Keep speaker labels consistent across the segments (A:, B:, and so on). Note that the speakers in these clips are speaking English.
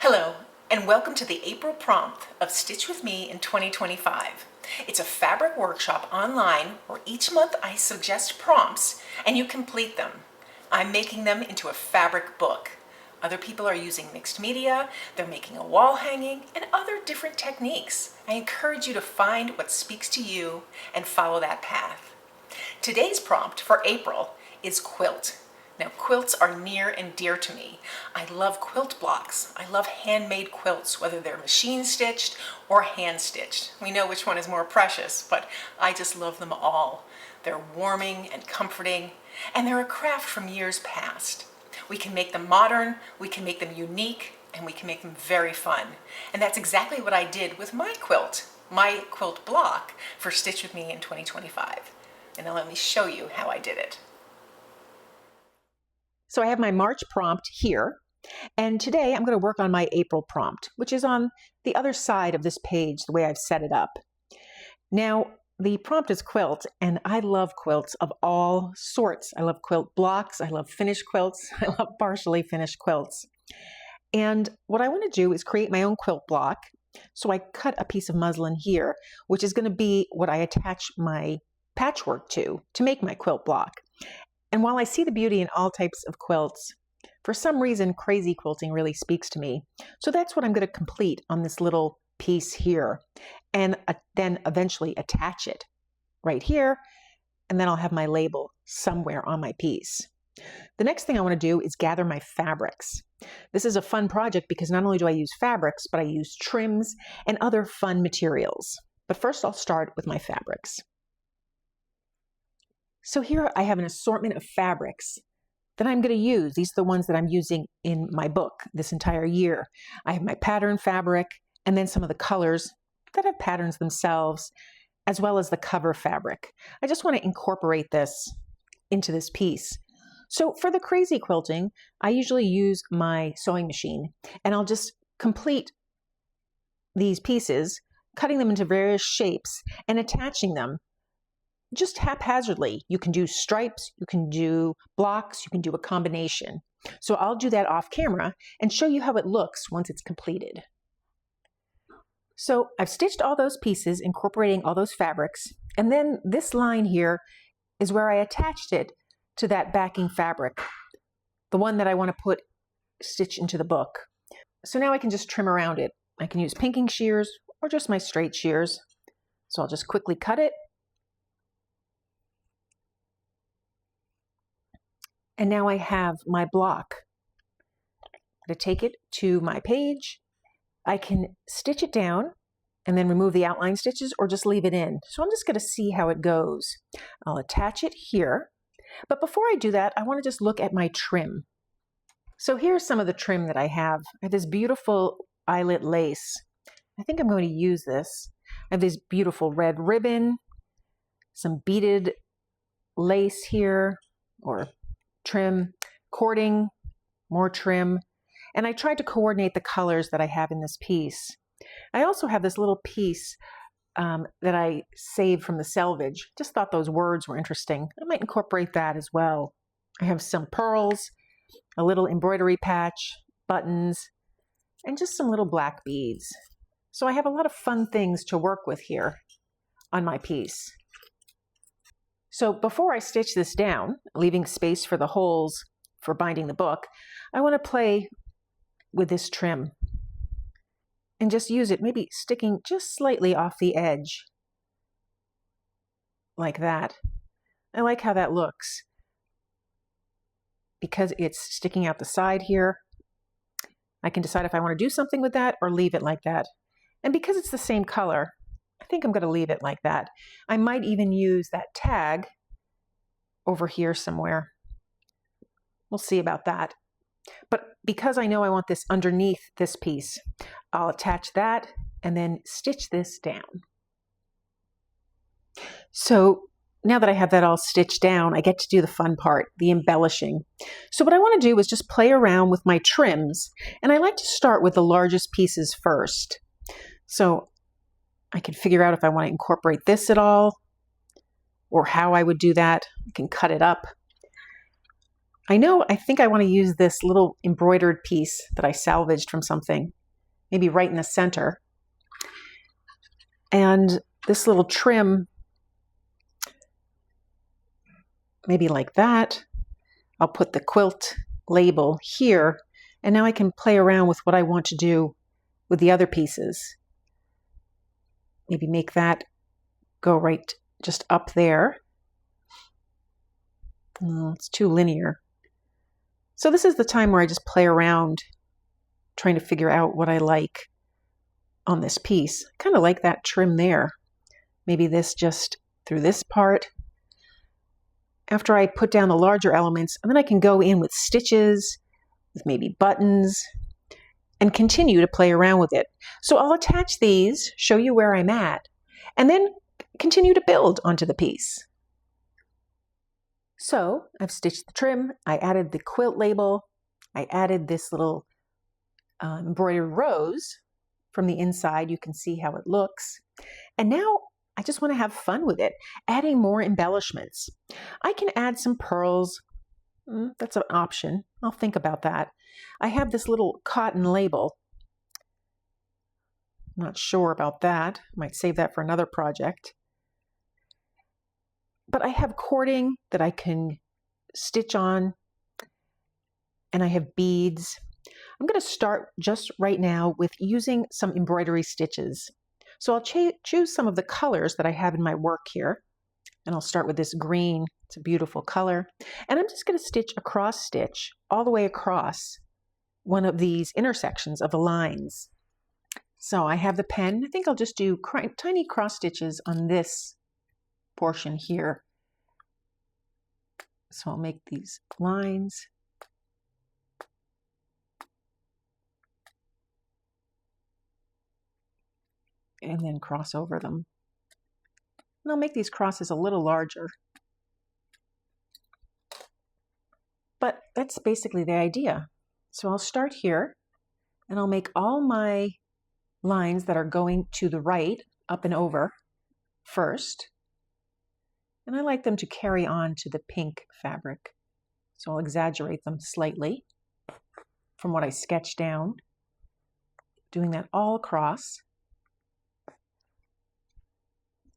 A: Hello, and welcome to the April prompt of Stitch With Me in 2025. It's a fabric workshop online where each month I suggest prompts and you complete them. I'm making them into a fabric book. Other people are using mixed media, they're making a wall hanging, and other different techniques. I encourage you to find what speaks to you and follow that path. Today's prompt for April is quilt. Now, quilts are near and dear to me. I love quilt blocks. I love handmade quilts, whether they're machine stitched or hand stitched. We know which one is more precious, but I just love them all. They're warming and comforting, and they're a craft from years past. We can make them modern, we can make them unique, and we can make them very fun. And that's exactly what I did with my quilt block for Stitch With Me in 2025. And now let me show you how I did it. So I have my March prompt here, and today I'm going to work on my April prompt, which is on the other side of this page, the way I've set it up. Now, the prompt is quilt, and I love quilts of all sorts. I love quilt blocks, I love finished quilts, I love partially finished quilts. And what I want to do is create my own quilt block. So I cut a piece of muslin here, which is going to be what I attach my patchwork to make my quilt block. And while I see the beauty in all types of quilts, for some reason, crazy quilting really speaks to me. So that's what I'm going to complete on this little piece here, and then eventually attach it right here, and then I'll have my label somewhere on my piece. The next thing I want to do is gather my fabrics. This is a fun project because not only do I use fabrics, but I use trims and other fun materials. But first I'll start with my fabrics. So here I have an assortment of fabrics that I'm going to use. These are the ones that I'm using in my book this entire year. I have my pattern fabric, and then some of the colors that have patterns themselves, as well as the cover fabric. I just want to incorporate this into this piece. So for the crazy quilting, I usually use my sewing machine, and I'll just complete these pieces, cutting them into various shapes and attaching them just haphazardly. You can do stripes, you can do blocks, you can do a combination. So I'll do that off camera and show you how it looks once it's completed. So I've stitched all those pieces, incorporating all those fabrics, and then this line here is where I attached it to that backing fabric, the one that I want to stitch into the book. So now I can just trim around it. I can use pinking shears or just my straight shears. So I'll just quickly cut it. And now I have my block. I'm going to take it to my page. I can stitch it down and then remove the outline stitches or just leave it in. So I'm just going to see how it goes. I'll attach it here. But before I do that, I want to just look at my trim. So here's some of the trim that I have. I have this beautiful eyelet lace. I think I'm going to use this. I have this beautiful red ribbon, some beaded lace here, or trim, cording, more trim, and I tried to coordinate the colors that I have in this piece. I also have this little piece that I saved from the selvage. Just thought those words were interesting. I might incorporate that as well. I have some pearls, a little embroidery patch, buttons, and just some little black beads. So I have a lot of fun things to work with here on my piece. So before I stitch this down, leaving space for the holes for binding the book, I want to play with this trim and just use it, maybe sticking just slightly off the edge, like that. I like how that looks because it's sticking out the side here. I can decide if I want to do something with that or leave it like that. And because it's the same color, I think I'm going to leave it like that. I might even use that tag over here somewhere. We'll see about that. But because I know I want this underneath this piece, I'll attach that and then stitch this down. So now that I have that all stitched down, I get to do the fun part, the embellishing. So what I want to do is just play around with my trims, and I like to start with the largest pieces first. So I can figure out if I want to incorporate this at all, or how I would do that. I can cut it up. I think I want to use this little embroidered piece that I salvaged from something, maybe right in the center. And this little trim, maybe like that. I'll put the quilt label here, and now I can play around with what I want to do with the other pieces. Maybe make that go right just up there. Oh, it's too linear. So this is the time where I just play around trying to figure out what I like on this piece. Kind of like that trim there. Maybe this just through this part. After I put down the larger elements, and then I can go in with stitches, with maybe buttons, and continue to play around with it. So I'll attach these, show you where I'm at, and then continue to build onto the piece. So I've stitched the trim, I added the quilt label, I added this little embroidered rose from the inside. You can see how it looks. And now I just want to have fun with it, adding more embellishments. I can add some pearls. That's an option. I'll think about that. I have this little cotton label. Not sure about that. Might save that for another project. But I have cording that I can stitch on, and I have beads. I'm going to start just right now with using some embroidery stitches. So I'll choose some of the colors that I have in my work here, and I'll start with this green. It's a beautiful color. And I'm just going to stitch a cross stitch all the way across one of these intersections of the lines. So I have the pen. I think I'll just do tiny cross stitches on this portion here. So I'll make these lines. And then cross over them. And I'll make these crosses a little larger. But that's basically the idea. So I'll start here, and I'll make all my lines that are going to the right, up and over, first. And I like them to carry on to the pink fabric. So I'll exaggerate them slightly from what I sketched down, doing that all across.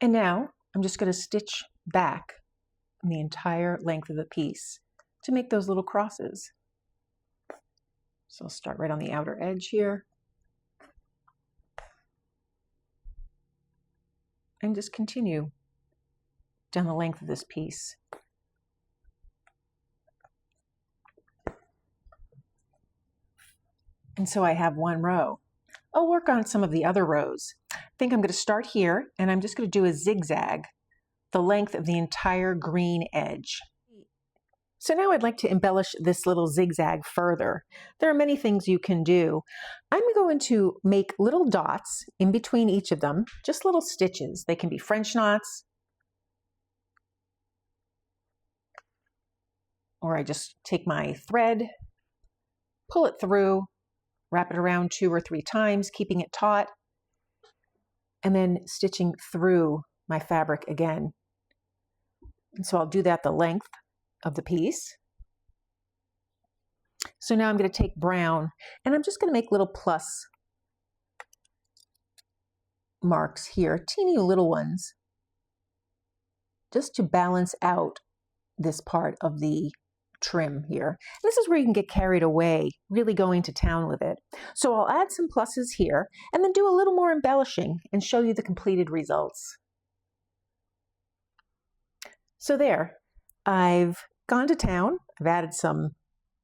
A: And now I'm just going to stitch back the entire length of the piece to make those little crosses. So I'll start right on the outer edge here. And just continue down the length of this piece. And so I have one row. I'll work on some of the other rows. I think I'm going to start here, and I'm just going to do a zigzag the length of the entire green edge. So now I'd like to embellish this little zigzag further. There are many things you can do. I'm going to make little dots in between each of them, just little stitches. They can be French knots, or I just take my thread, pull it through, wrap it around 2 or 3 times, keeping it taut, and then stitching through my fabric again. And so I'll do that the length of the piece. So now I'm going to take brown, and I'm just going to make little plus marks here, teeny little ones, just to balance out this part of the trim here. This is where you can get carried away, really going to town with it. So I'll add some pluses here, and then do a little more embellishing and show you the completed results. So there, I've gone to town. I've added some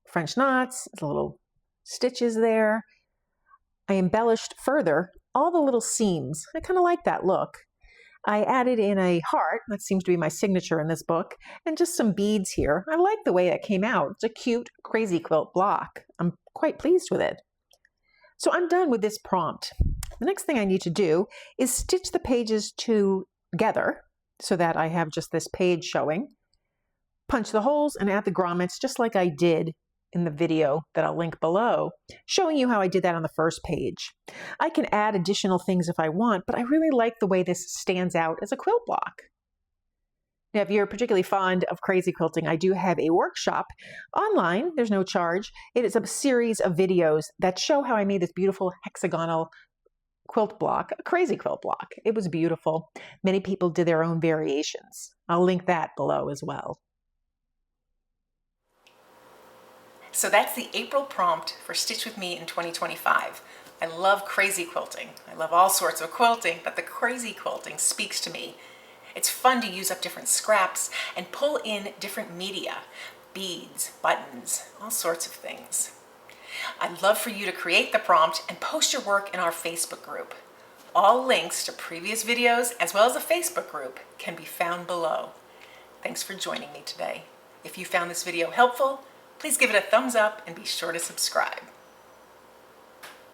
A: French knots, the little stitches there. I embellished further all the little seams. I kind of like that look. I added in a heart, that seems to be my signature in this book, and just some beads here. I like the way that came out. It's a cute crazy quilt block. I'm quite pleased with it. So I'm done with this prompt. The next thing I need to do is stitch the pages together so that I have just this page showing. Punch the holes and add the grommets just like I did in the video that I'll link below, showing you how I did that on the first page. I can add additional things if I want, but I really like the way this stands out as a quilt block. Now, if you're particularly fond of crazy quilting, I do have a workshop online. There's no charge. It is a series of videos that show how I made this beautiful hexagonal quilt block, a crazy quilt block. It was beautiful. Many people did their own variations. I'll link that below as well. So that's the April prompt for Stitch With Me in 2025. I love crazy quilting. I love all sorts of quilting, but the crazy quilting speaks to me. It's fun to use up different scraps and pull in different media, beads, buttons, all sorts of things. I'd love for you to create the prompt and post your work in our Facebook group. All links to previous videos as well as the Facebook group can be found below. Thanks for joining me today. If you found this video helpful, please give it a thumbs up and be sure to subscribe.